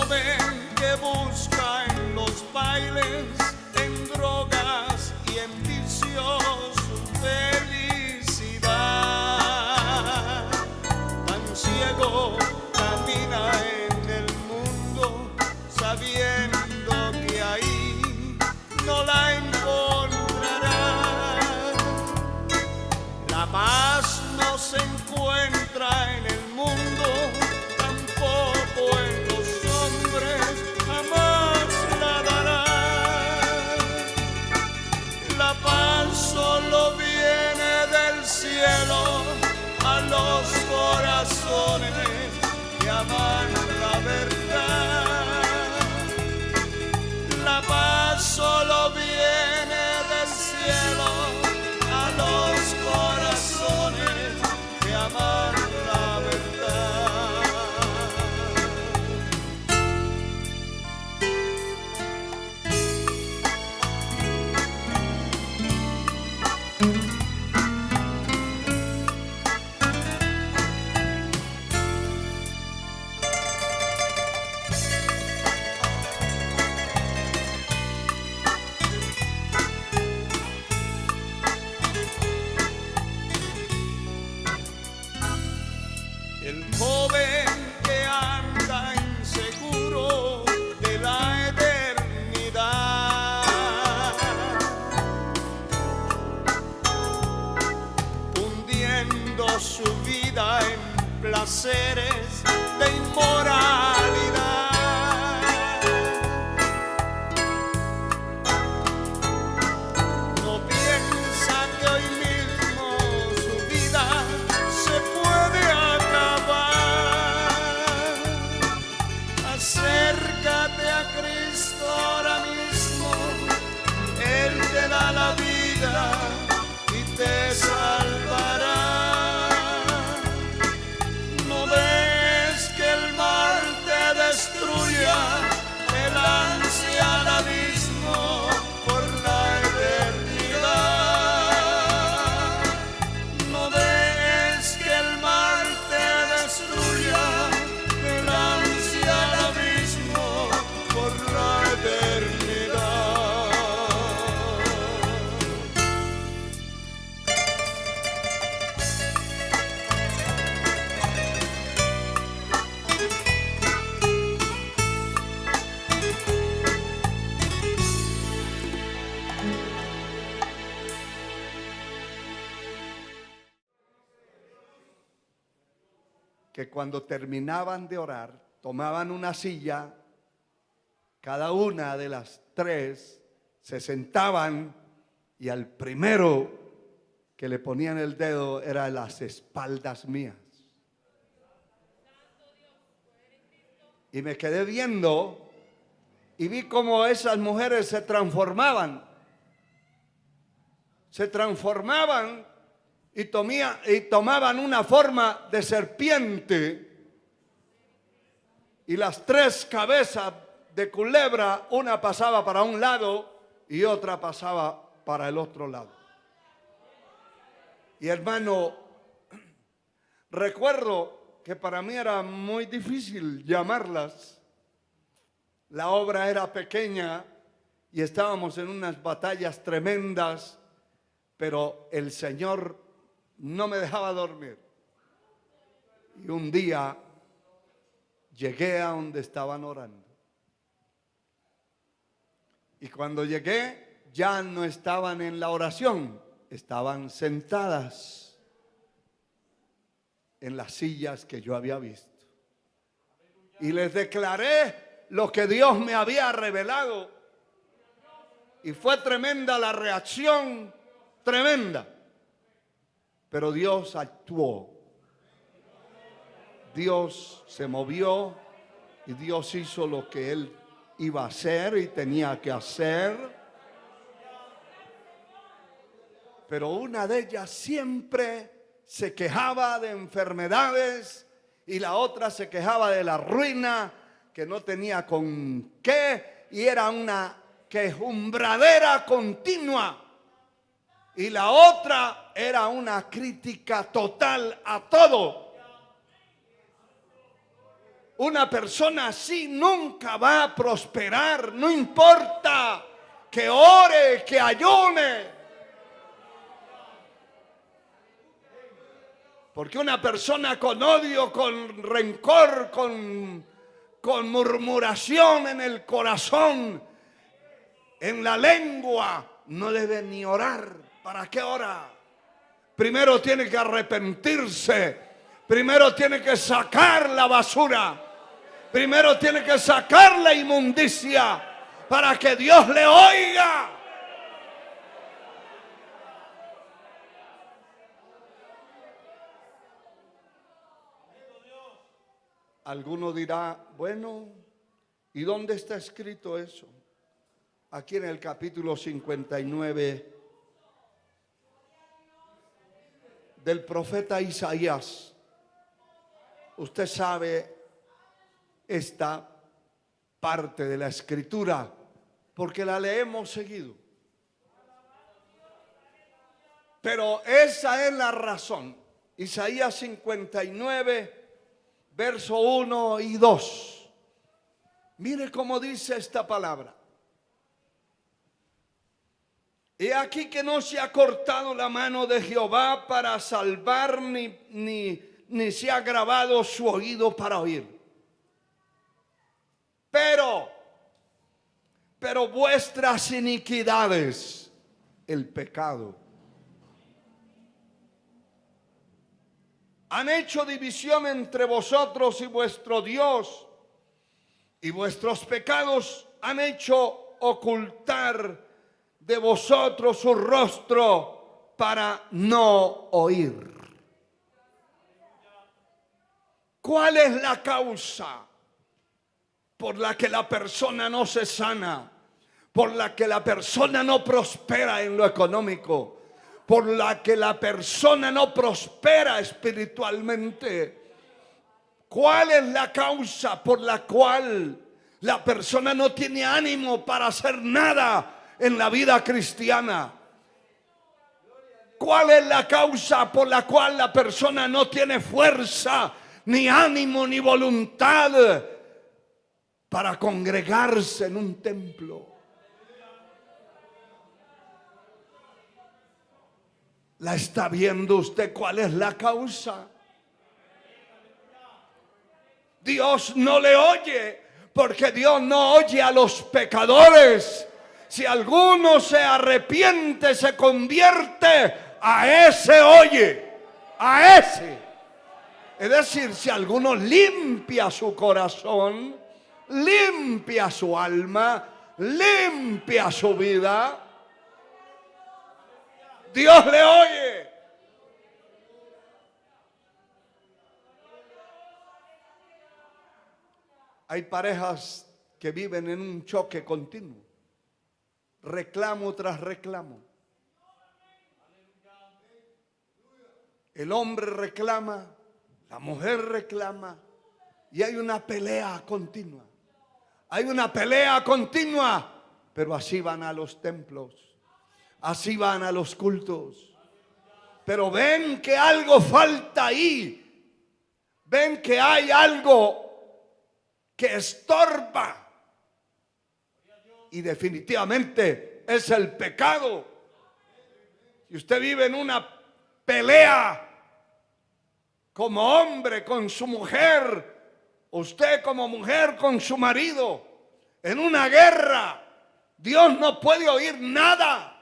joven que busca en los bailes, en drogas y en vicios su felicidad. Tan ciego camina en el mundo sabiendo que ahí no la encontrará. La paz no se encuentra en el mundo, tampoco en los hombres, jamás la dará. La paz solo viene del cielo a los corazones que aman la verdad. La paz solo viene del cielo a los corazones que aman la verdad. El joven que anda inseguro de la eternidad, hundiendo su vida en placeres de inmoralidad. No piensa que hoy mismo su vida se puede acabar. Acércate a Cristo ahora mismo, Él te da la vida y te salvará. No ves que el mal te destruya, te lancia al abismo por la eternidad. No ves que el mal te destruya, te lancia al abismo por la eternidad. Que cuando terminaban de orar, tomaban una silla, cada una de las tres se sentaban y al primero que le ponían el dedo era las espaldas mías. Y me quedé viendo y vi cómo esas mujeres se transformaban y tomaban una forma de serpiente, y las tres cabezas de culebra, una pasaba para un lado y otra pasaba para el otro lado. Y hermano, recuerdo que para mí era muy difícil llamarlas. La obra era pequeña y estábamos en unas batallas tremendas, pero el Señor no me dejaba dormir. Y un día llegué a donde estaban orando. Y cuando llegué, ya no estaban en la oración, estaban sentadas en las sillas que yo había visto. Y les declaré lo que Dios me había revelado. Y fue tremenda la reacción, tremenda. Pero Dios actuó. Dios se movió y Dios hizo lo que Él iba a hacer y tenía que hacer. Pero una de ellas siempre se quejaba de enfermedades y la otra se quejaba de la ruina, que no tenía con qué, y era una quejumbradera continua. Y la otra era una crítica total a todo. Una persona así nunca va a prosperar, no importa que ore, que ayune. Porque una persona con odio, con rencor, con murmuración en el corazón, en la lengua, no debe ni orar. ¿Para qué ora? Primero tiene que arrepentirse. Primero tiene que sacar la basura. Primero tiene que sacar la inmundicia para que Dios le oiga. Alguno dirá, bueno, ¿y dónde está escrito eso? Aquí en el capítulo 59 del profeta Isaías. Usted sabe esta parte de la escritura porque la leemos seguido. Pero esa es la razón. Isaías 59, verso 1 y 2. Mire cómo dice esta palabra. He aquí que no se ha cortado la mano de Jehová para salvar, ni se ha agravado su oído para oír. Pero vuestras iniquidades, el pecado, han hecho división entre vosotros y vuestro Dios, y vuestros pecados han hecho ocultar de vosotros su rostro para no oír. ¿Cuál es la causa por la que la persona no se sana? Por la que la persona no prospera en lo económico, por la que la persona no prospera espiritualmente. ¿Cuál es la causa por la cual la persona no tiene ánimo para hacer nada en la vida cristiana? ¿Cuál es la causa por la cual la persona no tiene fuerza, ni ánimo, ni voluntad para congregarse en un templo? ¿La está viendo usted cuál es la causa? Dios no le oye, porque Dios no oye a los pecadores. Si alguno se arrepiente, se convierte, a ese oye, a ese. Es decir, si alguno limpia su corazón, limpia su alma, limpia su vida, Dios le oye. Hay parejas que viven en un choque continuo, reclamo tras reclamo. El hombre reclama, la mujer reclama, y hay una pelea continua. Hay una pelea continua, pero así van a los templos, así van a los cultos. Pero ven que algo falta ahí, ven que hay algo que estorba, y definitivamente es el pecado. Si usted vive en una pelea como hombre con su mujer, usted como mujer con su marido, en una guerra, Dios no puede oír nada.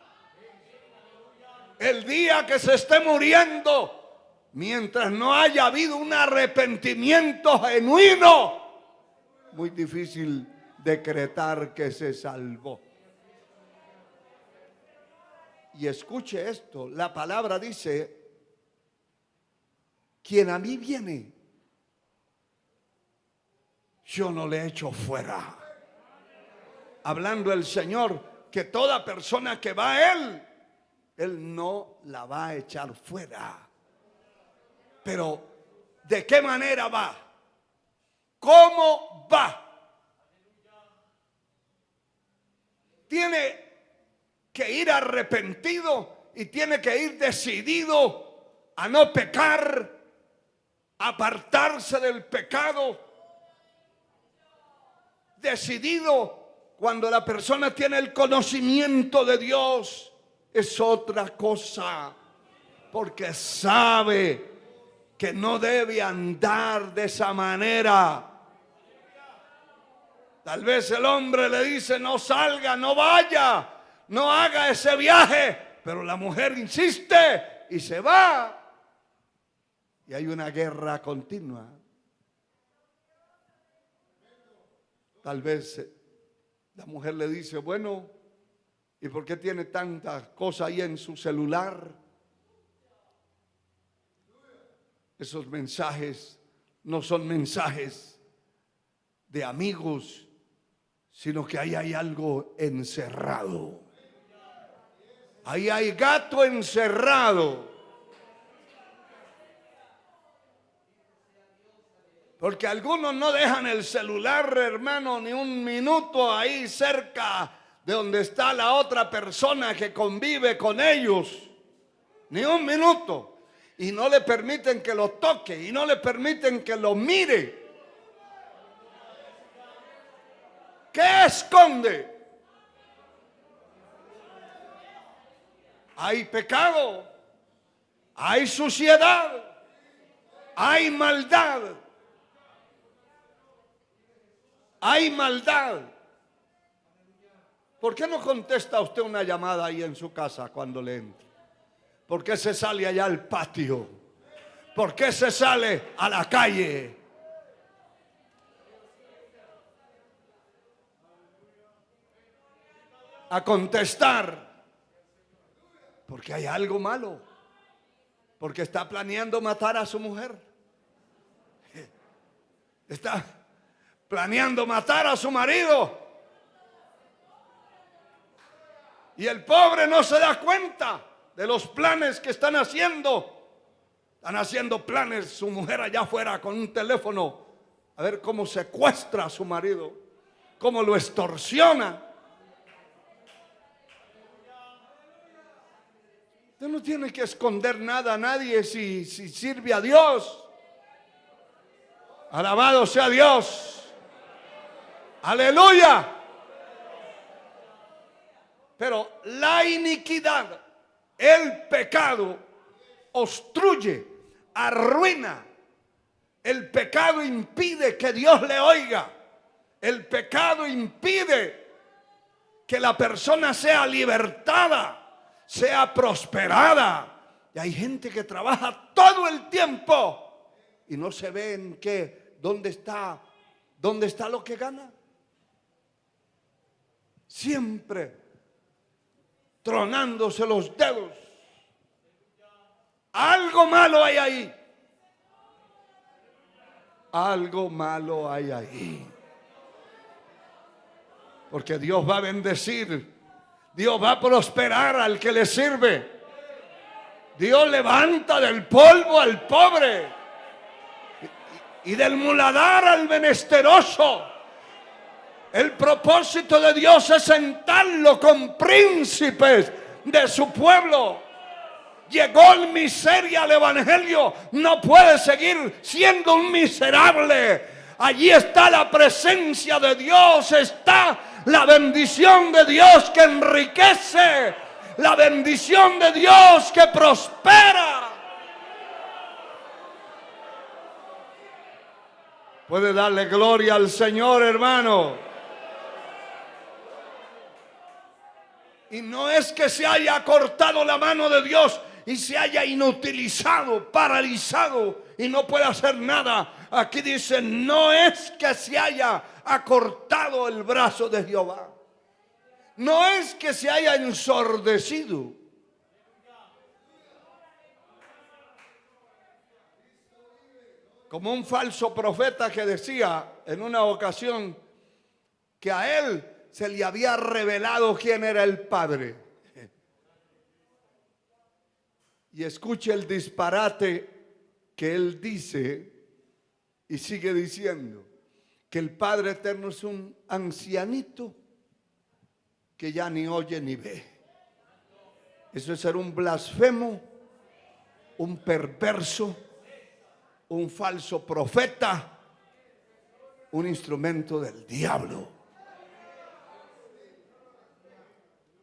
El día que se esté muriendo, mientras no haya habido un arrepentimiento genuino, muy difícil decretar que se salvó. Y escuche esto, la palabra dice: quien a mí viene, yo no le echo fuera. Hablando el Señor, que toda persona que va a Él no la va a echar fuera. Pero, ¿de qué manera va? ¿Cómo va? Tiene que ir arrepentido y tiene que ir decidido a no pecar, a apartarse del pecado, decidido, cuando la persona tiene el conocimiento de Dios, es otra cosa, porque sabe que no debe andar de esa manera. Tal vez el hombre le dice: no salga, no vaya, no haga ese viaje, pero la mujer insiste y se va. Y hay una guerra continua. Tal vez la mujer le dice: bueno, ¿y por qué tiene tantas cosas ahí en su celular? Esos mensajes no son mensajes de amigos, sino que ahí hay algo encerrado. Ahí hay gato encerrado. Porque algunos no dejan el celular, hermano, ni un minuto ahí cerca de donde está la otra persona que convive con ellos. Ni un minuto. Y no le permiten que lo toque, y no le permiten que lo mire. ¿Qué esconde? Hay pecado, hay suciedad, hay maldad. Hay maldad. ¿Por qué no contesta usted una llamada ahí en su casa cuando le entre? ¿Por qué se sale allá al patio? ¿Por qué se sale a la calle? A contestar. Porque hay algo malo. Porque está planeando matar a su mujer. Está planeando matar a su marido. Y el pobre no se da cuenta de los planes que están haciendo. Están haciendo planes, su mujer allá afuera con un teléfono, a ver cómo secuestra a su marido, cómo lo extorsiona. Usted no tiene que esconder nada a nadie si sirve a Dios. Alabado sea Dios. Aleluya. Pero la iniquidad, el pecado, obstruye, arruina. El pecado impide que Dios le oiga. El pecado impide que la persona sea libertada, sea prosperada. Y hay gente que trabaja todo el tiempo y no se ve en qué, dónde está lo que gana. Siempre tronándose los dedos. Algo malo hay ahí. Algo malo hay ahí. Porque Dios va a bendecir. Dios va a prosperar al que le sirve. Dios levanta del polvo al pobre y del muladar al menesteroso. El propósito de Dios es sentarlo con príncipes de su pueblo. Llegó en miseria al evangelio, no puede seguir siendo un miserable. Allí está la presencia de Dios, está la bendición de Dios que enriquece, la bendición de Dios que prospera. Puede darle gloria al Señor, hermano. Y no es que se haya cortado la mano de Dios y se haya inutilizado, paralizado y no puede hacer nada. Aquí dice: no es que se haya acortado el brazo de Jehová. No es que se haya ensordecido. Como un falso profeta que decía en una ocasión que a él se le había revelado quién era el Padre. Y escuche el disparate que él dice y sigue diciendo: que el Padre eterno es un ancianito que ya ni oye ni ve. Eso es ser un blasfemo, un perverso, un falso profeta, un instrumento del diablo.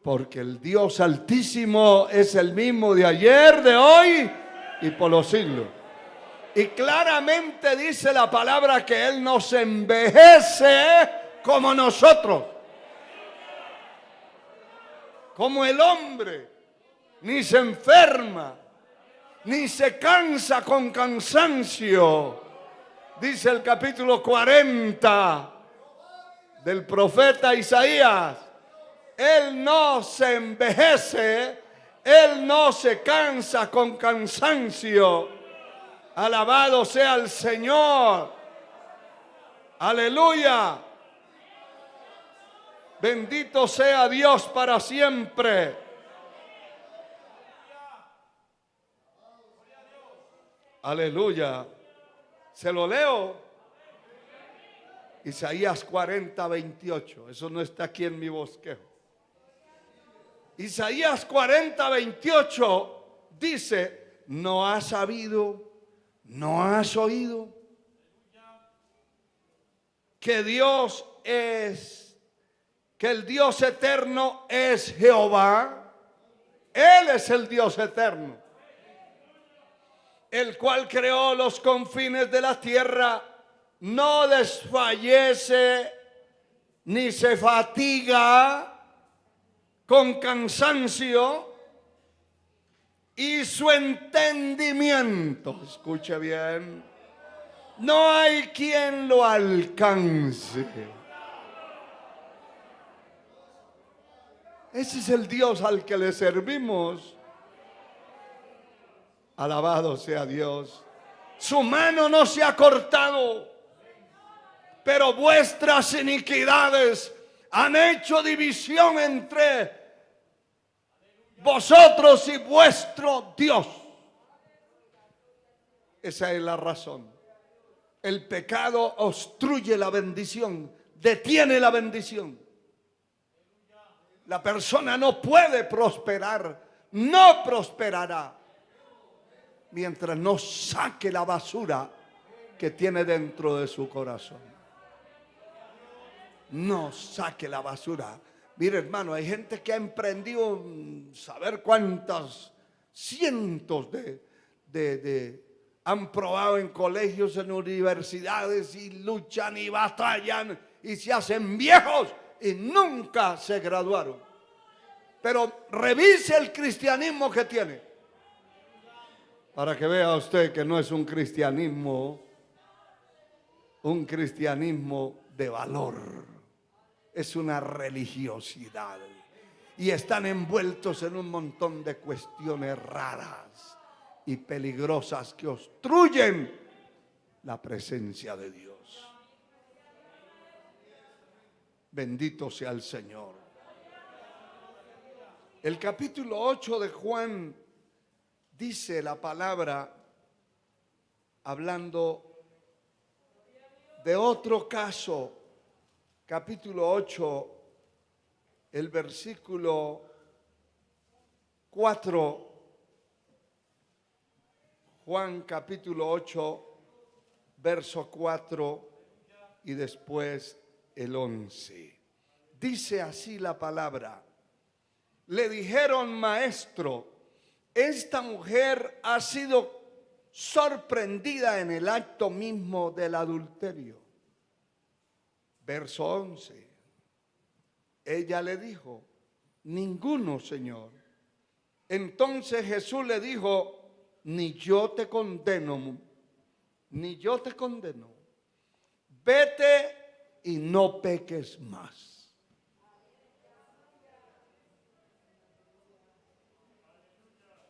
Porque el Dios Altísimo es el mismo de ayer, de hoy y por los siglos. Y claramente dice la palabra que Él no se envejece como nosotros, como el hombre, ni se enferma, ni se cansa con cansancio. Dice el capítulo 40 del profeta Isaías. Él no se envejece, Él no se cansa con cansancio. Alabado sea el Señor. Aleluya. Bendito sea Dios para siempre. Aleluya. Se lo leo. Isaías 40, 28. Eso no está aquí en mi bosquejo. Isaías 40, 28 dice: ¿no has sabido, no has oído que Dios es, que el Dios eterno es Jehová? Él es el Dios eterno, el cual creó los confines de la tierra, no desfallece ni se fatiga con cansancio, y su entendimiento, escuche bien, no hay quien lo alcance. Ese es el Dios al que le servimos. Alabado sea Dios. Su mano no se ha cortado, pero vuestras iniquidades han hecho división entre vosotros y vuestro Dios. Esa es la razón. El pecado obstruye la bendición, detiene la bendición. La persona no puede prosperar, no prosperará mientras no saque la basura que tiene dentro de su corazón. No saque la basura. Mire, hermano, hay gente que ha emprendido saber cuántas cientos han probado en colegios, en universidades, y luchan y batallan y se hacen viejos y nunca se graduaron. Pero revise el cristianismo que tiene, para que vea usted que no es un cristianismo de valor. Es una religiosidad. Y están envueltos en un montón de cuestiones raras y peligrosas que obstruyen la presencia de Dios. Bendito sea el Señor. El capítulo 8 de Juan dice la palabra, hablando de otro caso. Capítulo 8, el versículo 4, Juan capítulo 8, verso 4 y después el 11. Dice así la palabra: le dijeron: maestro, esta mujer ha sido sorprendida en el acto mismo del adulterio. Verso 11. Ella le dijo: ninguno, Señor. Entonces Jesús le dijo: ni yo te condeno, ni yo te condeno. Vete y no peques más.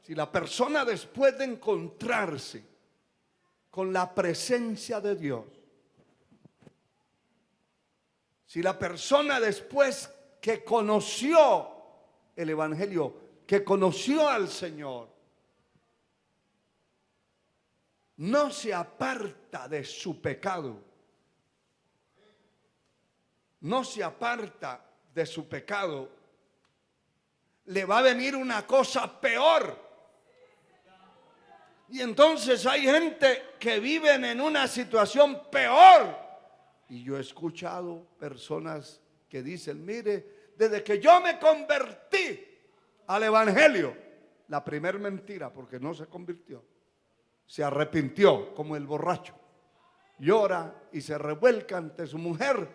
Si la persona, después de encontrarse con la presencia de Dios, si la persona, después que conoció el Evangelio, que conoció al Señor, no se aparta de su pecado, no se aparta de su pecado, le va a venir una cosa peor. Y entonces hay gente que vive en una situación peor. Y yo he escuchado personas que dicen, mire, desde que yo me convertí al evangelio, la primer mentira, porque no se convirtió, se arrepintió como el borracho, llora y se revuelca ante su mujer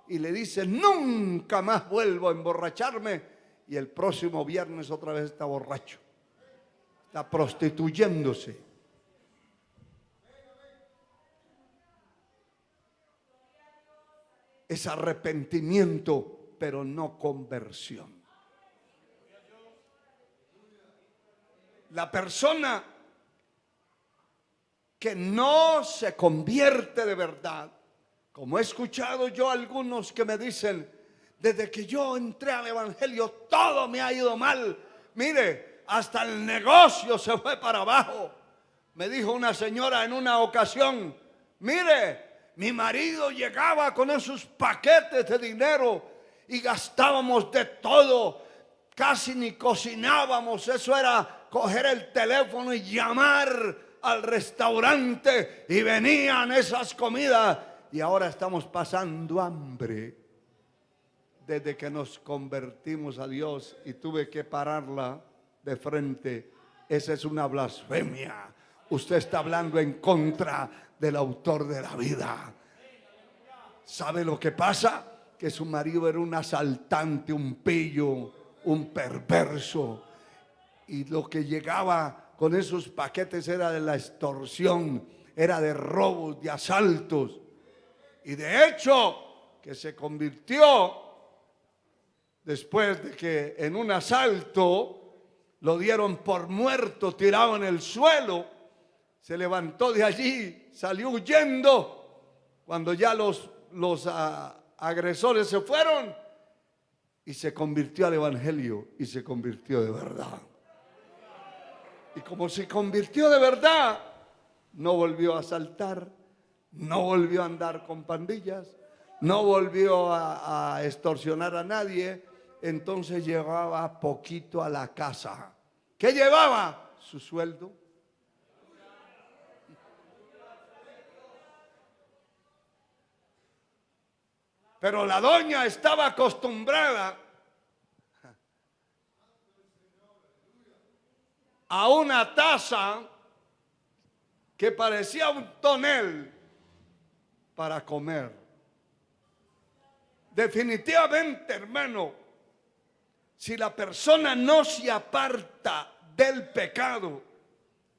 y le dice, nunca más vuelvo a emborracharme, y el próximo viernes otra vez está borracho, está prostituyéndose. Es arrepentimiento, pero no conversión. La persona que no se convierte de verdad, como he escuchado yo a algunos que me dicen, desde que yo entré al evangelio todo me ha ido mal, mire, hasta el negocio se fue para abajo. Me dijo una señora en una ocasión, mire, mi marido llegaba con esos paquetes de dinero y gastábamos de todo, casi ni cocinábamos, eso era coger el teléfono y llamar al restaurante y venían esas comidas, y ahora estamos pasando hambre desde que nos convertimos a Dios, y tuve que pararla de frente. Esa es una blasfemia. Usted está hablando en contra del autor de la vida. ¿Sabe lo que pasa? Que su marido era un asaltante, un pillo, un perverso, y lo que llegaba con esos paquetes era de la extorsión, era de robos, de asaltos, y de hecho que se convirtió después de que en un asalto lo dieron por muerto, tirado en el suelo. Se levantó de allí, salió huyendo cuando ya los agresores se fueron, y se convirtió al evangelio y se convirtió de verdad. Y como se convirtió de verdad, no volvió a asaltar, no volvió a andar con pandillas, no volvió a extorsionar a nadie. Entonces llevaba poquito a la casa. ¿Qué llevaba? Su sueldo. Pero la doña estaba acostumbrada a una taza que parecía un tonel para comer. Definitivamente, hermano, si la persona no se aparta del pecado,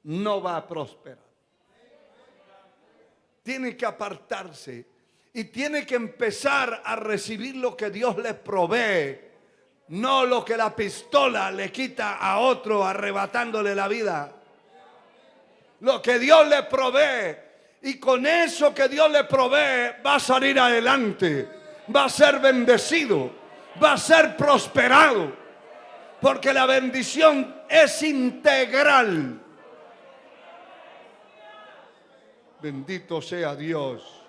no va a prosperar. Tiene que apartarse y tiene que empezar a recibir lo que Dios le provee, no lo que la pistola le quita a otro arrebatándole la vida. Lo que Dios le provee, y con eso que Dios le provee va a salir adelante, va a ser bendecido, va a ser prosperado, porque la bendición es integral. Bendito sea Dios.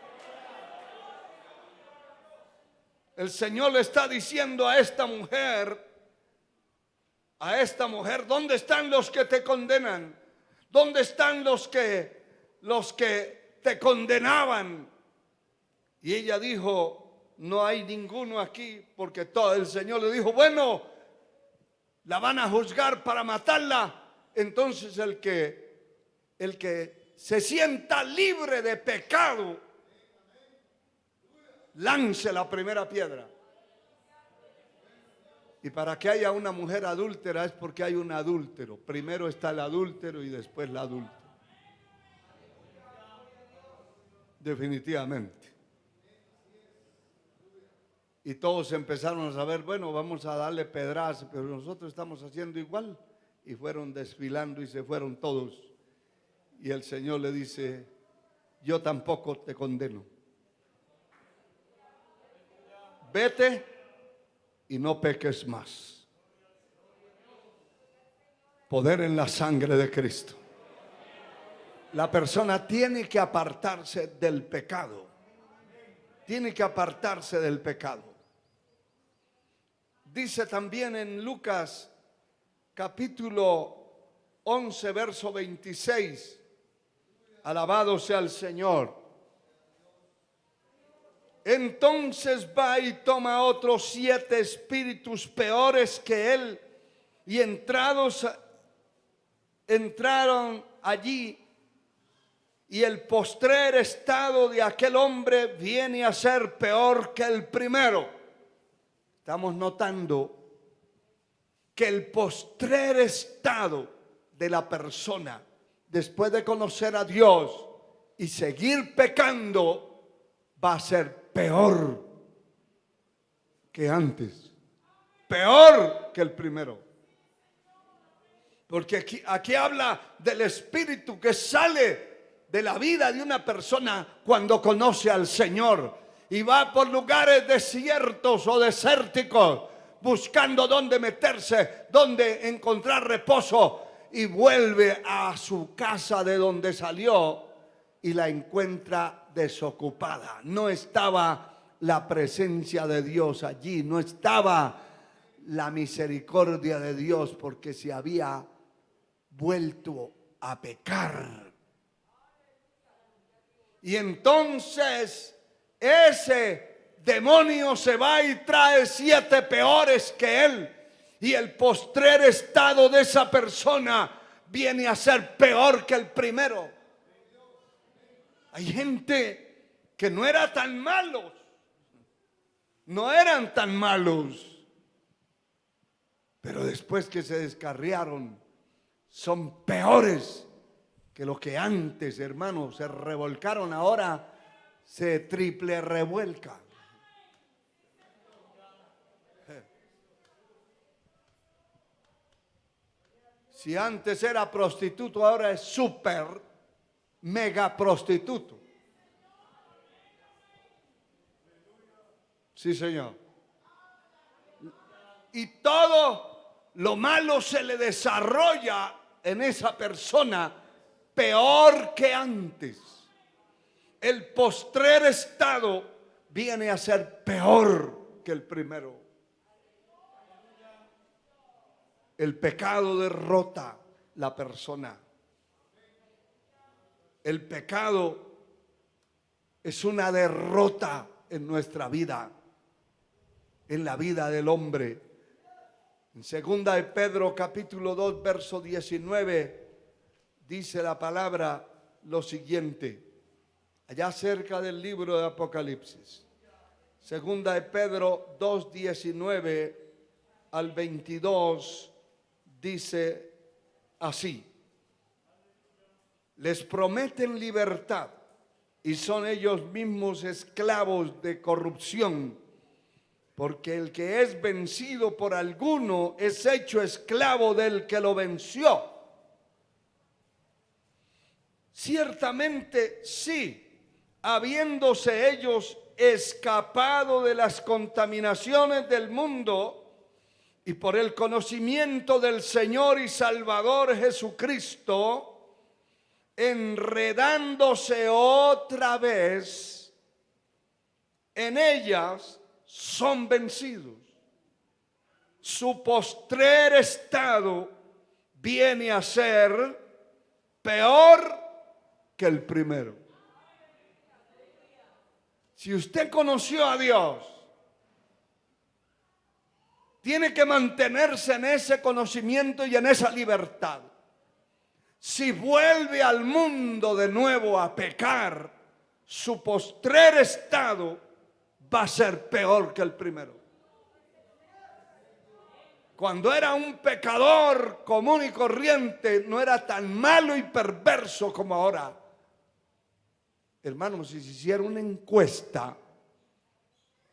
El Señor le está diciendo a esta mujer, ¿dónde están los que te condenan? ¿Dónde están los que te condenaban? Y ella dijo, no hay ninguno aquí, porque todo el Señor le dijo, bueno, la van a juzgar para matarla. Entonces el que se sienta libre de pecado, lance la primera piedra. Y para que haya una mujer adúltera es porque hay un adúltero. Primero está el adúltero y después la adúltera. Definitivamente. Y todos empezaron a saber, bueno, vamos a darle pedrazos, pero nosotros estamos haciendo igual. Y fueron desfilando y se fueron todos. Y el Señor le dice, yo tampoco te condeno. Vete y no peques más. Poder en la sangre de Cristo. La persona tiene que apartarse del pecado. Tiene que apartarse del pecado. Dice también en Lucas capítulo 11, verso 26. Alabado sea el Señor. Entonces va y toma otros 7 espíritus peores que él, y entraron allí, y el postrer estado de aquel hombre viene a ser peor que el primero. Estamos notando que el postrer estado de la persona, después de conocer a Dios y seguir pecando, va a ser peor que antes, peor que el primero. Porque aquí habla del espíritu que sale de la vida de una persona cuando conoce al Señor y va por lugares desiertos o desérticos buscando dónde meterse, dónde encontrar reposo, y vuelve a su casa de donde salió y la encuentra desocupada. No estaba la presencia de Dios allí, no estaba la misericordia de Dios, porque se había vuelto a pecar. Y entonces ese demonio se va y trae 7 peores que él. Y el postrer estado de esa persona viene a ser peor que el primero. Hay gente que no era tan malos. No eran tan malos. Pero después que se descarriaron, son peores que lo que antes, hermanos, se revolcaron, ahora se triple revuelca. Si antes era prostituto, ahora es súper, mega prostituto. Sí, Señor. Y todo lo malo se le desarrolla en esa persona peor que antes. El postrer estado viene a ser peor que el primero. El pecado derrota la persona. El pecado es una derrota en nuestra vida, en la vida del hombre. En 2 de Pedro capítulo 2 verso 19 dice la palabra lo siguiente, allá cerca del libro de Apocalipsis. 2 de Pedro 2, 19 al 22 dice así: les prometen libertad y son ellos mismos esclavos de corrupción, porque el que es vencido por alguno es hecho esclavo del que lo venció. Ciertamente sí, habiéndose ellos escapado de las contaminaciones del mundo y por el conocimiento del Señor y Salvador Jesucristo, enredándose otra vez en ellas, son vencidos. Su postrer estado viene a ser peor que el primero. Si usted conoció a Dios, tiene que mantenerse en ese conocimiento y en esa libertad. Si vuelve al mundo de nuevo a pecar, su postrer estado va a ser peor que el primero. Cuando era un pecador común y corriente, no era tan malo y perverso como ahora. Hermanos, si se hiciera una encuesta,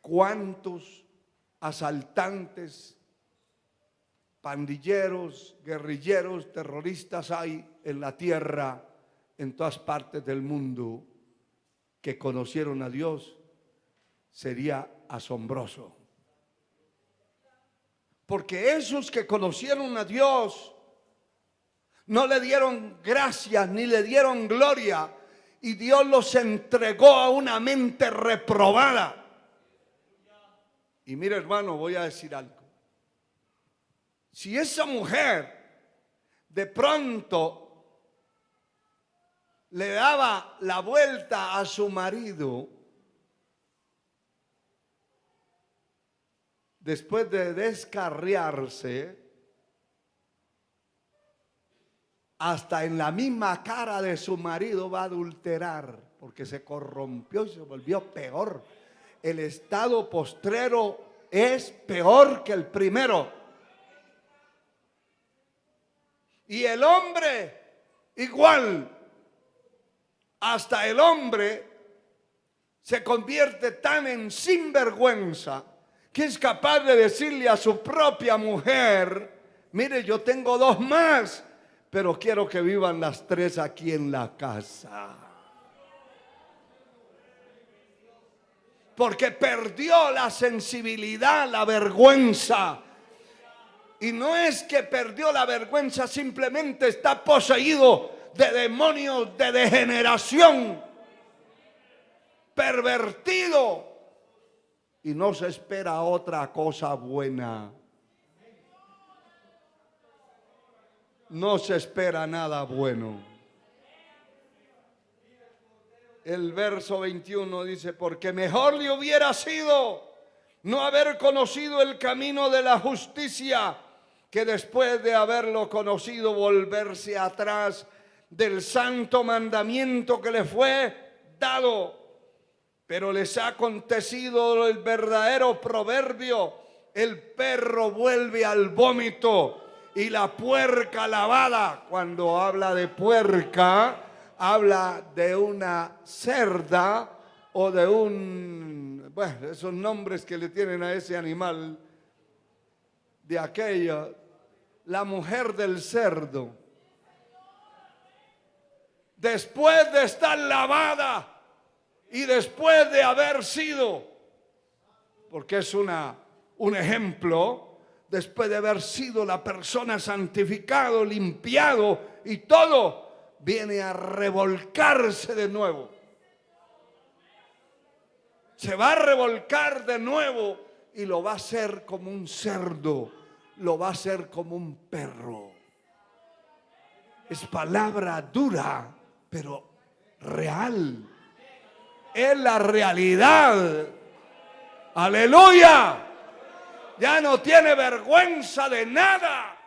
¿cuántos asaltantes, pandilleros, guerrilleros, terroristas hay en la tierra, en todas partes del mundo, que conocieron a Dios? Sería asombroso. Porque esos que conocieron a Dios no le dieron gracias ni le dieron gloria, y Dios los entregó a una mente reprobada. Y mire, hermano, voy a decir algo. Si esa mujer de pronto le daba la vuelta a su marido después de descarriarse, hasta en la misma cara de su marido va a adulterar, porque se corrompió y se volvió peor. El estado postrero es peor que el primero. Y el hombre igual. Hasta el hombre se convierte tan en sinvergüenza que es capaz de decirle a su propia mujer: mire, yo tengo 2 más, pero quiero que vivan las 3 aquí en la casa. Porque perdió la sensibilidad, la vergüenza. Y no es que perdió la vergüenza, simplemente está poseído de demonios de degeneración, pervertido, y no se espera otra cosa buena. No se espera nada bueno. El verso 21 dice: porque mejor le hubiera sido no haber conocido el camino de la justicia, que después de haberlo conocido volverse atrás del santo mandamiento que le fue dado. Pero les ha acontecido el verdadero proverbio: el perro vuelve al vómito y la puerca lavada. Cuando habla de puerca, habla de una cerda o de bueno, esos nombres que le tienen a ese animal de aquella, la mujer del cerdo. Después de estar lavada y después de haber sido, porque es un ejemplo, después de haber sido la persona santificado, limpiado y todo, viene a revolcarse de nuevo. Se va a revolcar de nuevo y lo va a hacer como un cerdo, lo va a hacer como un perro. Es palabra dura, pero real. Es la realidad. Aleluya. Ya no tiene vergüenza de nada.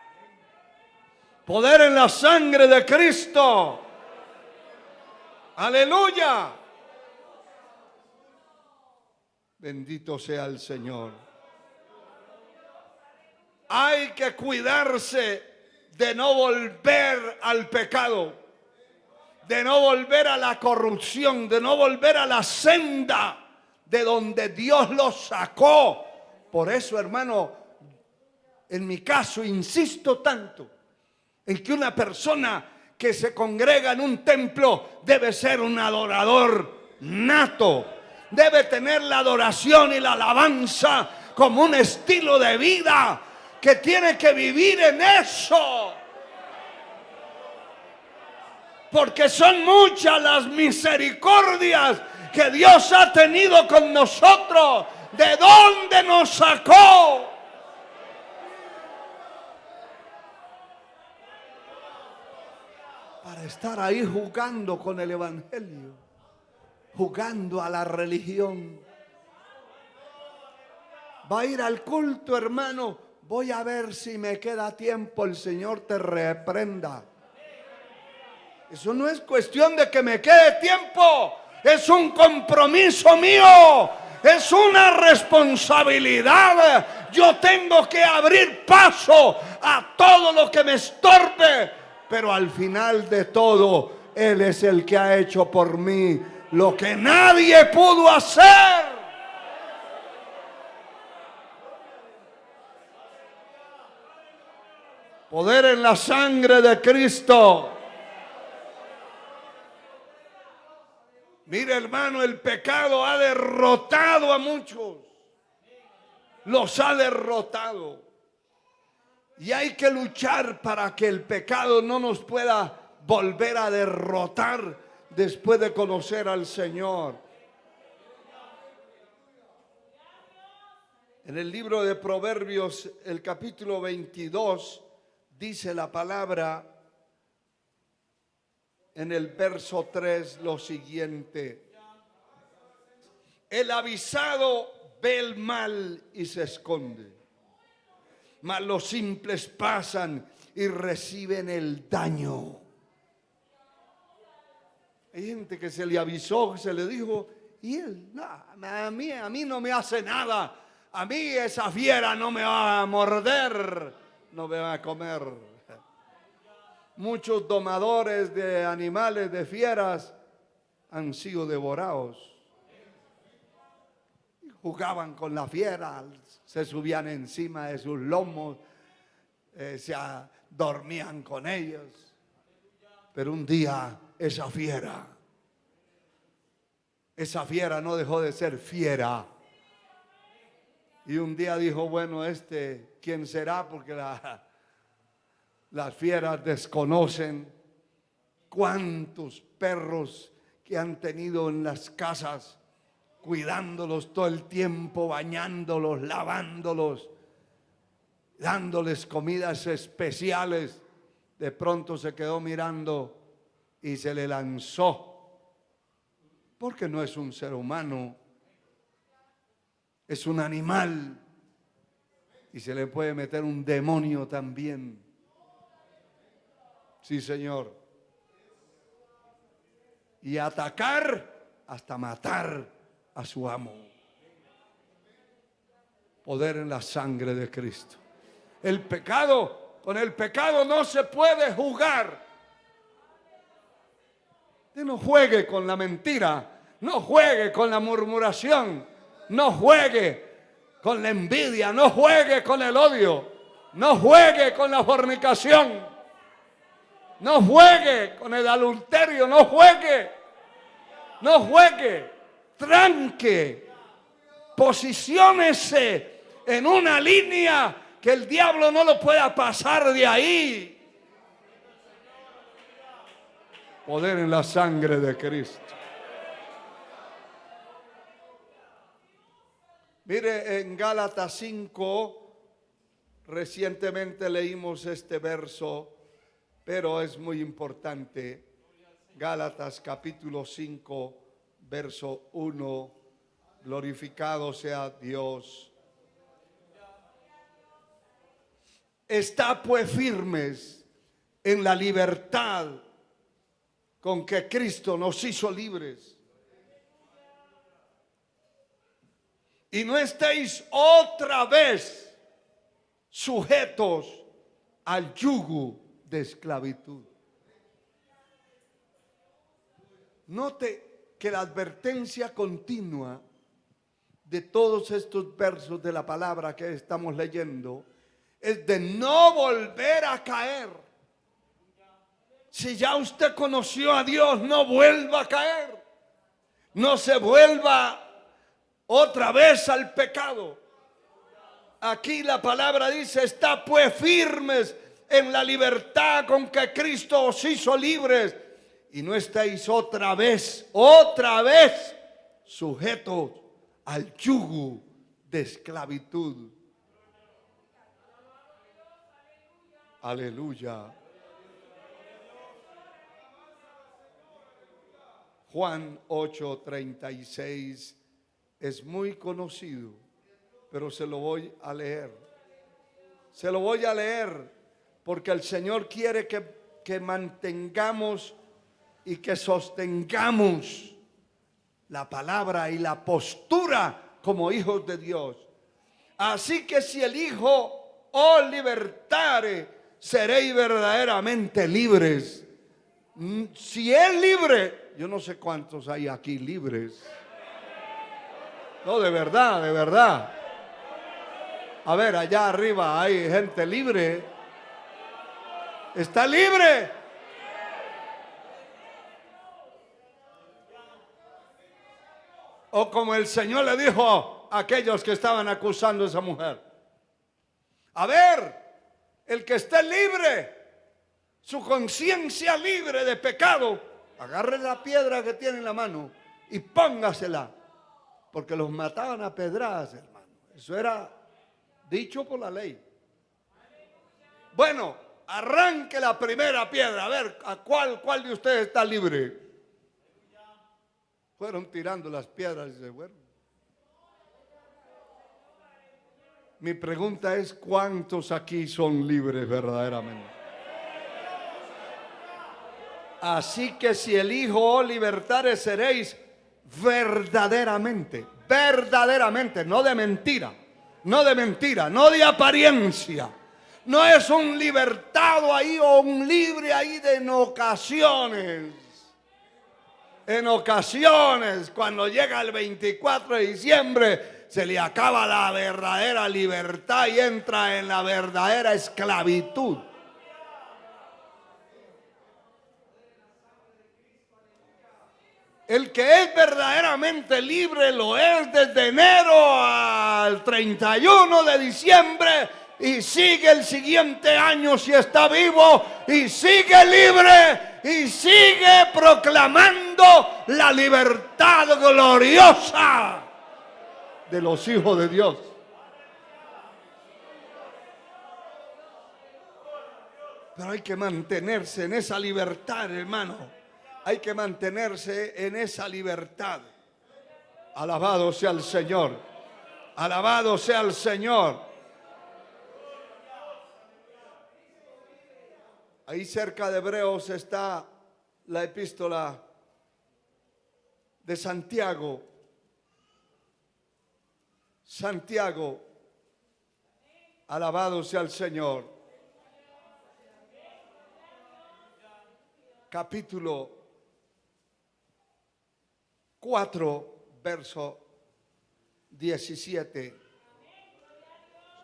Poder en la sangre de Cristo. Aleluya. Bendito sea el Señor. Hay que cuidarse de no volver al pecado, de no volver a la corrupción, de no volver a la senda de donde Dios los sacó. Por eso, hermano, en mi caso insisto tanto en que una persona que se congrega en un templo debe ser un adorador nato. Debe tener la adoración y la alabanza como un estilo de vida que tiene que vivir en eso. Porque son muchas las misericordias que Dios ha tenido con nosotros. ¿De dónde nos sacó? Para estar ahí jugando con el evangelio, jugando a la religión. Va a ir al culto, hermano. Voy a ver si me queda tiempo. El Señor te reprenda. Eso no es cuestión de que me quede tiempo. Es un compromiso mío. Es una responsabilidad. Yo tengo que abrir paso a todo lo que me estorbe. Pero al final de todo, Él es el que ha hecho por mí lo que nadie pudo hacer. Poder en la sangre de Cristo. Mire, hermano, el pecado ha derrotado a muchos. Los ha derrotado. Y hay que luchar para que el pecado no nos pueda volver a derrotar después de conocer al Señor. En el libro de Proverbios, el capítulo 22, dice la palabra en el verso 3 lo siguiente: el avisado ve el mal y se esconde. Mas los simples pasan y reciben el daño. Hay gente que se le avisó, que se le dijo, y él, no, a mí no me hace nada. A mí esa fiera no me va a morder, no me va a comer. Muchos domadores de animales, de fieras, han sido devorados. Jugaban con la fiera, se subían encima de sus lomos, dormían con ellos. Pero un día esa fiera no dejó de ser fiera. Y un día dijo, bueno, ¿quién será? Porque las fieras desconocen cuántos perros que han tenido en las casas, cuidándolos todo el tiempo, bañándolos, lavándolos, dándoles comidas especiales. De pronto se quedó mirando y se le lanzó, porque no es un ser humano, es un animal, y se le puede meter un demonio también. Sí, Señor. Y atacar hasta matar a su amo. Poder en la sangre de Cristo. Con el pecado no se puede jugar. Usted no juegue con la mentira, no juegue con la murmuración, no juegue con la envidia, no juegue con el odio, no juegue con la fornicación, no juegue con el adulterio, no juegue, tranque, posiciónese en una línea que el diablo no lo pueda pasar de ahí. Poder en la sangre de Cristo. Mire, en Gálatas 5, recientemente leímos este verso, pero es muy importante. Gálatas capítulo 5, verso 1. Glorificado sea Dios. Está pues firmes en la libertad con que Cristo nos hizo libres. Y no estéis otra vez sujetos al yugo de esclavitud. Note que la advertencia continua de todos estos versos de la palabra que estamos leyendo es de no volver a caer. Si ya usted conoció a Dios, no vuelva a caer. No se vuelva otra vez al pecado. Aquí la palabra dice, está pues firmes en la libertad con que Cristo os hizo libres. Y no estáis otra vez sujetos al yugo de esclavitud. Aleluya. Juan 8:36 es muy conocido, pero se lo voy a leer. Se lo voy a leer porque el Señor quiere que mantengamos y que sostengamos la palabra y la postura como hijos de Dios. Así que si el Hijo os libertare, seréis verdaderamente libres. Si es libre, yo no sé cuántos hay aquí libres. No, de verdad, de verdad. A ver, allá arriba hay gente libre. ¿Está libre? O como el Señor le dijo a aquellos que estaban acusando a esa mujer. A ver, el que esté libre, su conciencia libre de pecado, agarre la piedra que tiene en la mano y póngasela. Porque los mataban a pedradas, hermano. Eso era dicho por la ley. Bueno, arranque la primera piedra. A ver, ¿cuál de ustedes está libre? Fueron tirando las piedras y se fueron. Mi pregunta es, ¿cuántos aquí son libres verdaderamente? Así que si el Hijo os libertare, seréis verdaderamente, verdaderamente, no de mentira, no de mentira, no de apariencia. No es un libertado ahí o un libre ahí de en ocasiones. En ocasiones, cuando llega el 24 de diciembre, se le acaba la verdadera libertad y entra en la verdadera esclavitud. El que es verdaderamente libre lo es desde enero al 31 de diciembre y sigue el siguiente año si está vivo y sigue libre y sigue proclamando la libertad gloriosa de los hijos de Dios. Pero hay que mantenerse en esa libertad, hermano. Hay que mantenerse en esa libertad. Alabado sea el Señor. Alabado sea el Señor. Ahí cerca de Hebreos está la epístola de Santiago. Santiago. Alabado sea el Señor. Capítulo 4, verso 17.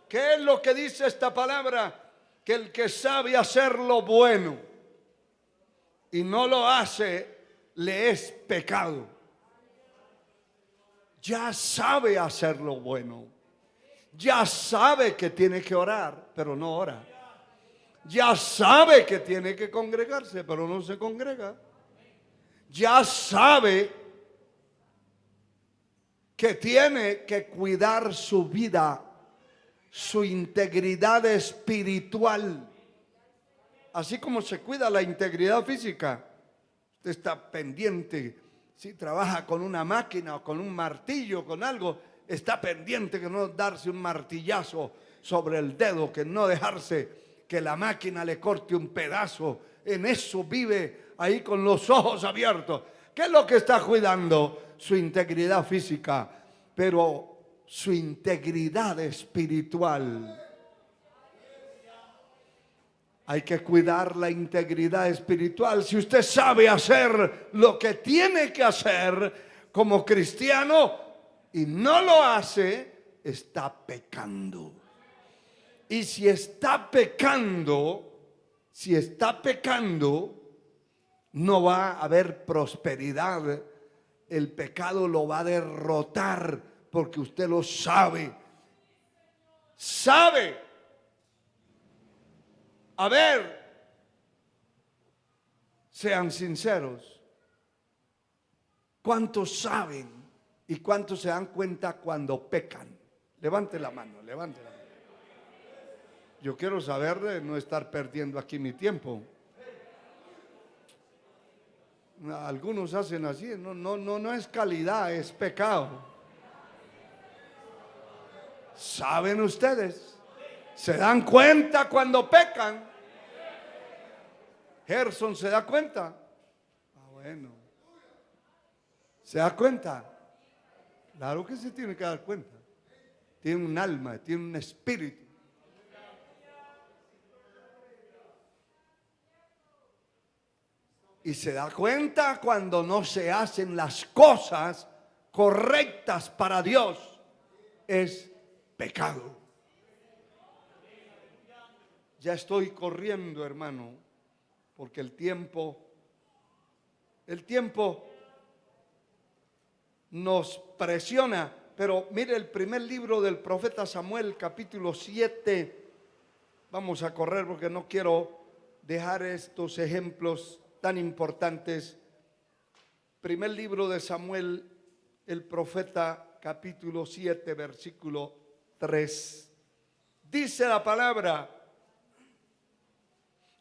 ¿Qué es lo que dice esta palabra? Que el que sabe hacer lo bueno y no lo hace, le es pecado. Ya sabe hacer lo bueno. Ya sabe que tiene que orar, pero no ora. Ya sabe que tiene que congregarse, pero no se congrega. Ya sabe que tiene que cuidar su vida, su integridad espiritual. Así como se cuida la integridad física. Usted está pendiente, si trabaja con una máquina o con un martillo, con algo, está pendiente que no darse un martillazo sobre el dedo, que no dejarse que la máquina le corte un pedazo. En eso vive ahí con los ojos abiertos. ¿Qué es lo que está cuidando? Su integridad física, pero su integridad espiritual. Hay que cuidar la integridad espiritual. Si usted sabe hacer lo que tiene que hacer como cristiano y no lo hace, está pecando. Y si está pecando, no va a haber prosperidad. El pecado lo va a derrotar porque usted lo sabe. Sabe. A ver, sean sinceros. ¿Cuántos saben y cuántos se dan cuenta cuando pecan? Levante la mano, levante la mano. Yo quiero saber de no estar perdiendo aquí mi tiempo. Algunos hacen así, no es calidad, es pecado. ¿Saben ustedes? ¿Se dan cuenta cuando pecan? Gerson se da cuenta. Ah, bueno. ¿Se da cuenta? Claro que se tiene que dar cuenta. Tiene un alma, tiene un espíritu. Y se da cuenta cuando no se hacen las cosas correctas para Dios. Es pecado. Ya estoy corriendo, hermano, porque el tiempo nos presiona. Pero mire el primer libro del profeta Samuel, capítulo 7. Vamos a correr porque no quiero dejar estos ejemplos tan importantes. Primer libro de Samuel, el profeta, capítulo 7, versículo 3. Dice la palabra: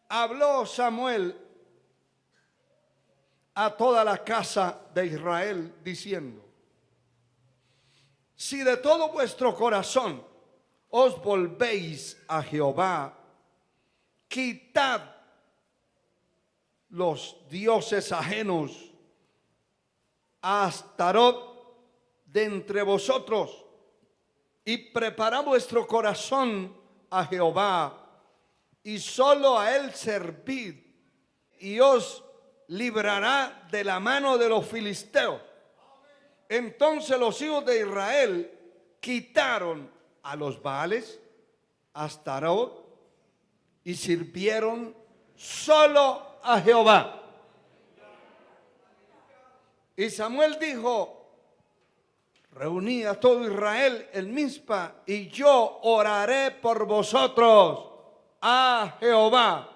habló Samuel a toda la casa de Israel diciendo: si de todo vuestro corazón os volvéis a Jehová, quitad los dioses ajenos a Astarot de entre vosotros, y preparad vuestro corazón a Jehová, y solo a él servid, y os librará de la mano de los filisteos. Entonces los hijos de Israel quitaron a los Baales, a Astarot, y sirvieron solo a Jehová. Y Samuel dijo: reuní a todo Israel en Mizpa, y yo oraré por vosotros a Jehová.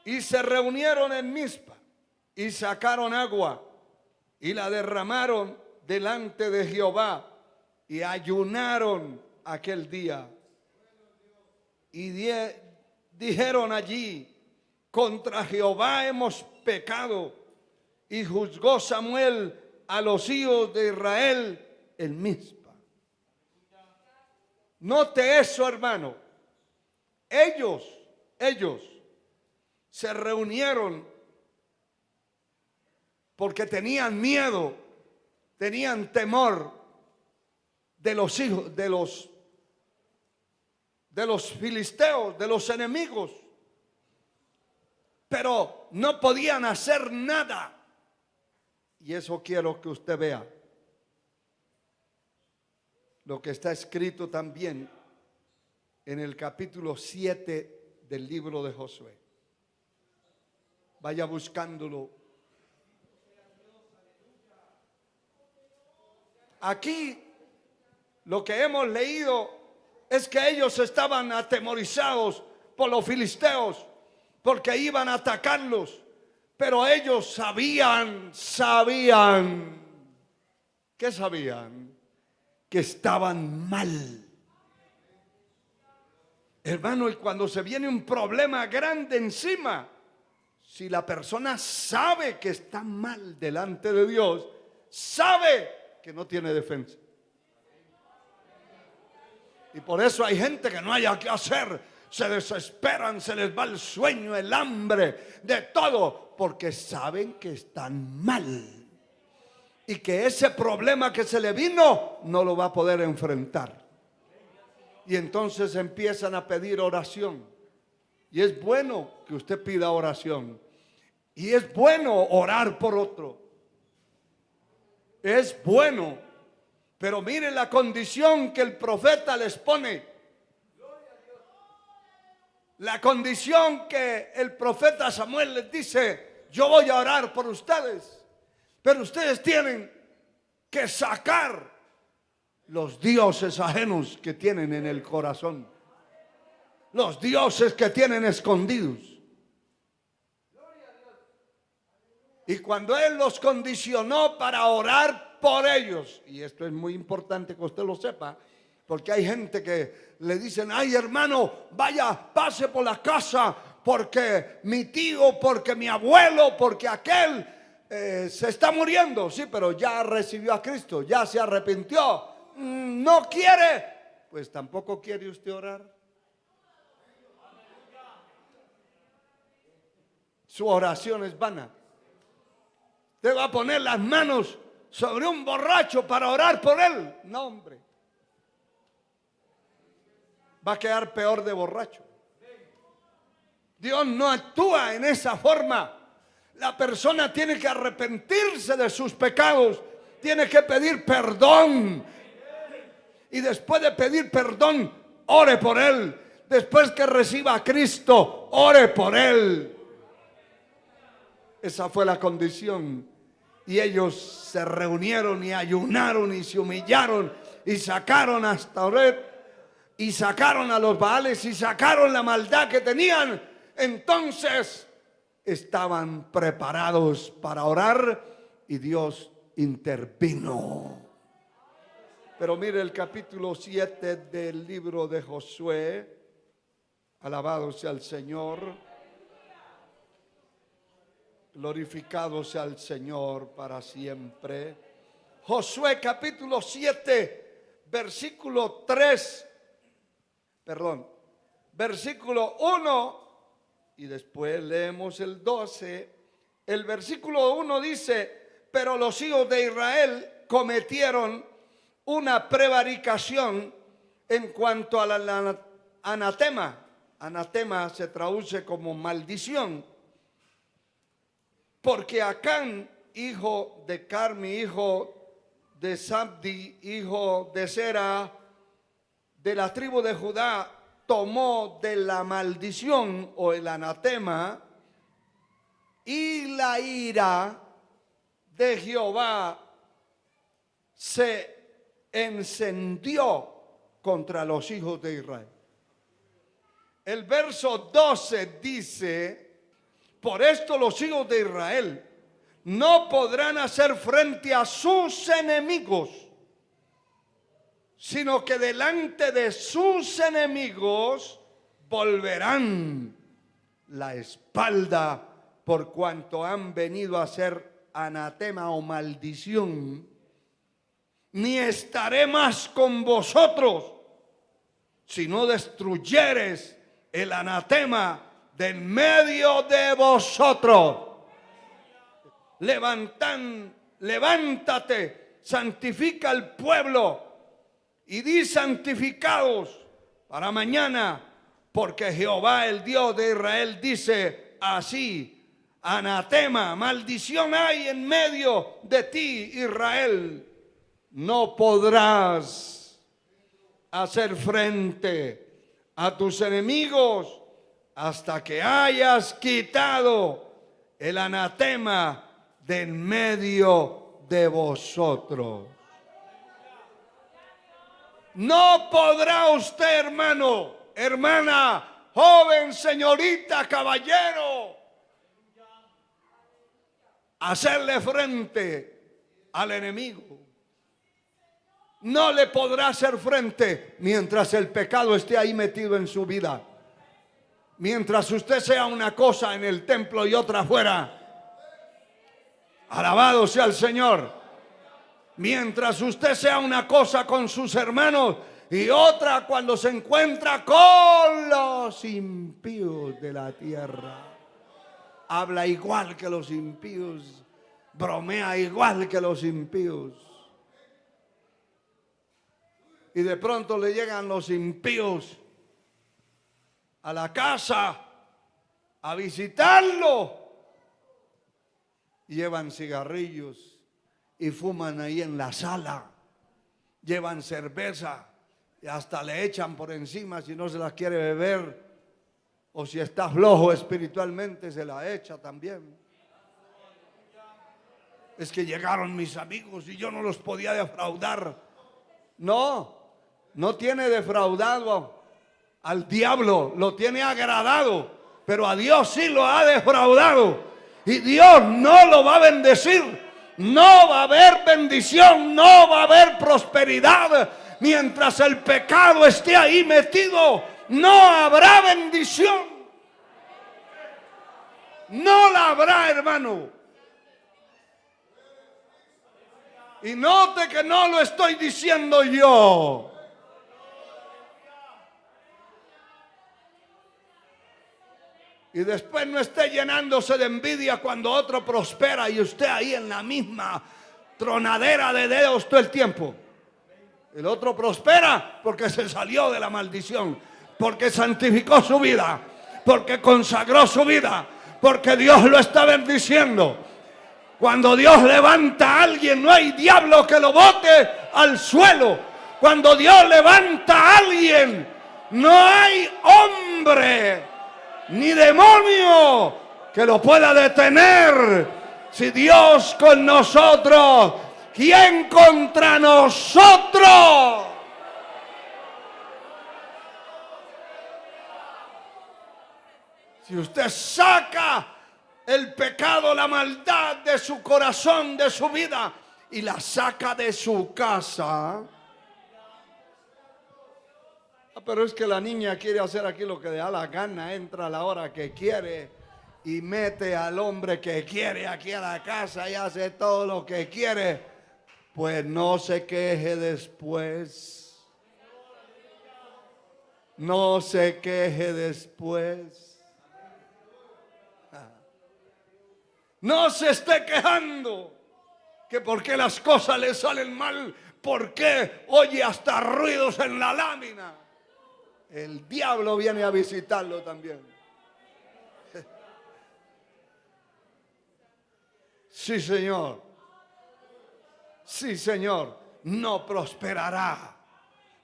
Y se reunieron en Mizpa, y sacaron agua, y la derramaron delante de Jehová, y ayunaron aquel día. Y dijeron allí: contra Jehová hemos pecado. Y juzgó Samuel a los hijos de Israel en Mizpa. Note eso, hermano. Ellos se reunieron porque tenían miedo, tenían temor de los hijos, de los filisteos, de los enemigos, pero no podían hacer nada. Y eso quiero que usted vea. Lo que está escrito también en el capítulo 7 del libro de Josué. Vaya buscándolo. Aquí lo que hemos leído es que ellos estaban atemorizados por los filisteos, porque iban a atacarlos. Pero ellos sabían, ¿qué sabían? Que estaban mal. Hermano, y cuando se viene un problema grande encima, si la persona sabe que está mal delante de Dios, sabe que no tiene defensa. Y por eso hay gente que no haya qué hacer, se desesperan, se les va el sueño, el hambre, de todo, porque saben que están mal y que ese problema que se le vino no lo va a poder enfrentar. Y entonces empiezan a pedir oración. Y es bueno que usted pida oración. Y es bueno orar por otro. Es bueno. Pero miren la condición que el profeta les pone. La condición que el profeta Samuel les dice: yo voy a orar por ustedes, pero ustedes tienen que sacar los dioses ajenos que tienen en el corazón, los dioses que tienen escondidos. Y cuando él los condicionó para orar por ellos, y esto es muy importante que usted lo sepa, porque hay gente que le dicen: ay, hermano, vaya, pase por la casa, porque mi tío, porque mi abuelo, porque aquel se está muriendo. Sí, pero ya recibió a Cristo, ya se arrepintió. No quiere, pues tampoco quiere usted orar. Su oración es vana. Usted va a poner las manos sobre un borracho para orar por él. No, hombre. Va a quedar peor de borracho. Dios no actúa en esa forma. La persona tiene que arrepentirse de sus pecados, tiene que pedir perdón. Y después de pedir perdón, ore por él. Después que reciba a Cristo, ore por él. Esa fue la condición. Y ellos se reunieron y ayunaron y se humillaron y sacaron a Astarot, y sacaron a los Baales, y sacaron la maldad que tenían. Entonces estaban preparados para orar y Dios intervino. Pero mire el capítulo 7 del libro de Josué. Alabado sea el Señor. Glorificado sea el Señor para siempre. Josué capítulo 7, versículo 3, perdón, versículo 1 y después leemos el 12. El versículo 1 dice: pero los hijos de Israel cometieron una prevaricación en cuanto al anatema. Anatema se traduce como maldición. Porque Acán, hijo de Carmi, hijo de Zabdi, hijo de Zera, de la tribu de Judá, tomó de la maldición o el anatema, y la ira de Jehová se encendió contra los hijos de Israel. El verso 12 dice: por esto los hijos de Israel no podrán hacer frente a sus enemigos, sino que delante de sus enemigos volverán la espalda, por cuanto han venido a hacer anatema o maldición. Ni estaré más con vosotros, si no destruyeres el anatema de en medio de vosotros. Levántate, santifica al pueblo y di santificados para mañana, porque Jehová, el Dios de Israel, dice así: anatema, maldición hay en medio de ti, Israel. No podrás hacer frente a tus enemigos hasta que hayas quitado el anatema de en medio de vosotros. No podrá usted, hermano, hermana, joven, señorita, caballero, hacerle frente al enemigo. No le podrá hacer frente mientras el pecado esté ahí metido en su vida. Mientras usted sea una cosa en el templo y otra afuera. Alabado sea el Señor. Mientras usted sea una cosa con sus hermanos y otra cuando se encuentra con los impíos de la tierra. Habla igual que los impíos, bromea igual que los impíos. Y de pronto le llegan los impíos a la casa a visitarlo. Llevan cigarrillos y fuman ahí en la sala. Llevan cerveza y hasta le echan por encima si no se las quiere beber. O si está flojo espiritualmente, se la echa también. Es que llegaron mis amigos y yo no los podía defraudar. No tiene defraudado al diablo, lo tiene agradado, pero a Dios sí lo ha defraudado. Y Dios no lo va a bendecir. No va a haber bendición, no va a haber prosperidad. Mientras el pecado esté ahí metido, no habrá bendición. No la habrá, hermano. Y note que no lo estoy diciendo yo. Y después no esté llenándose de envidia cuando otro prospera y usted ahí en la misma tronadera de dedos todo el tiempo. El otro prospera porque se salió de la maldición, porque santificó su vida, porque consagró su vida, porque Dios lo está bendiciendo. Cuando Dios levanta a alguien, no hay diablo que lo bote al suelo. Cuando Dios levanta a alguien, no hay hombre ni demonio que lo pueda detener. Si Dios con nosotros, ¿quién contra nosotros? Si usted saca el pecado, la maldad de su corazón, de su vida, y la saca de su casa. Pero es que la niña quiere hacer aquí lo que le da la gana, entra a la hora que quiere y mete al hombre que quiere aquí a la casa y hace todo lo que quiere. pues no se queje después. No se queje después. No se esté quejando que por qué las cosas le salen mal, por qué oye hasta ruidos en la lámina. El diablo viene a visitarlo también. Sí, Señor. Sí, Señor. No prosperará.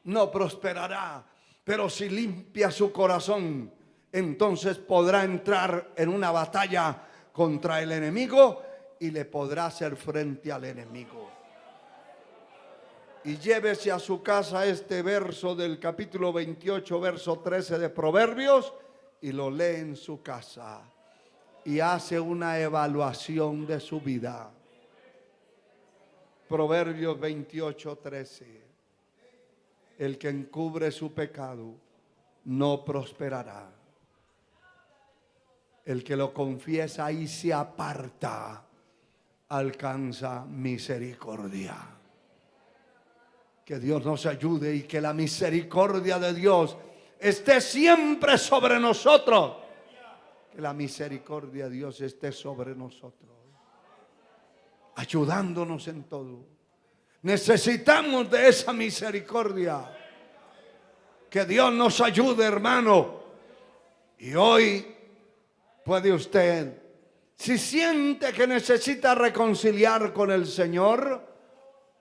No prosperará. Pero si limpia su corazón, entonces podrá entrar en una batalla contra el enemigo y le podrá hacer frente al enemigo. Y llévese a su casa este verso del capítulo 28, verso 13 de Proverbios, y lo lee en su casa y hace una evaluación de su vida. Proverbios 28, 13. El que encubre su pecado no prosperará. El que lo confiesa y se aparta alcanza misericordia. Que Dios nos ayude y que la misericordia de Dios esté siempre sobre nosotros. Que la misericordia de Dios esté sobre nosotros, ayudándonos en todo. Necesitamos de esa misericordia. Que Dios nos ayude, hermano. Y hoy puede usted, si siente que necesita reconciliar con el Señor,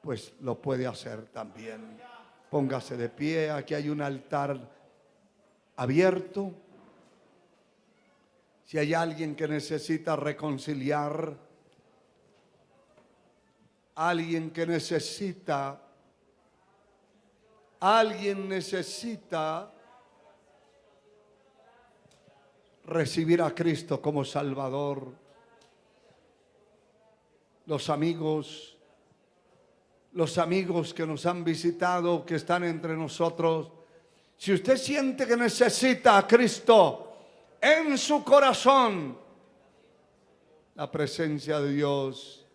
pues lo puede hacer también. Póngase de pie, aquí hay un altar abierto. Si hay alguien que necesita reconciliar, alguien necesita recibir a Cristo como Salvador. Los amigos que nos han visitado, que están entre nosotros, si usted siente que necesita a Cristo en su corazón, la presencia de Dios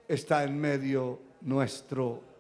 está en medio nuestro.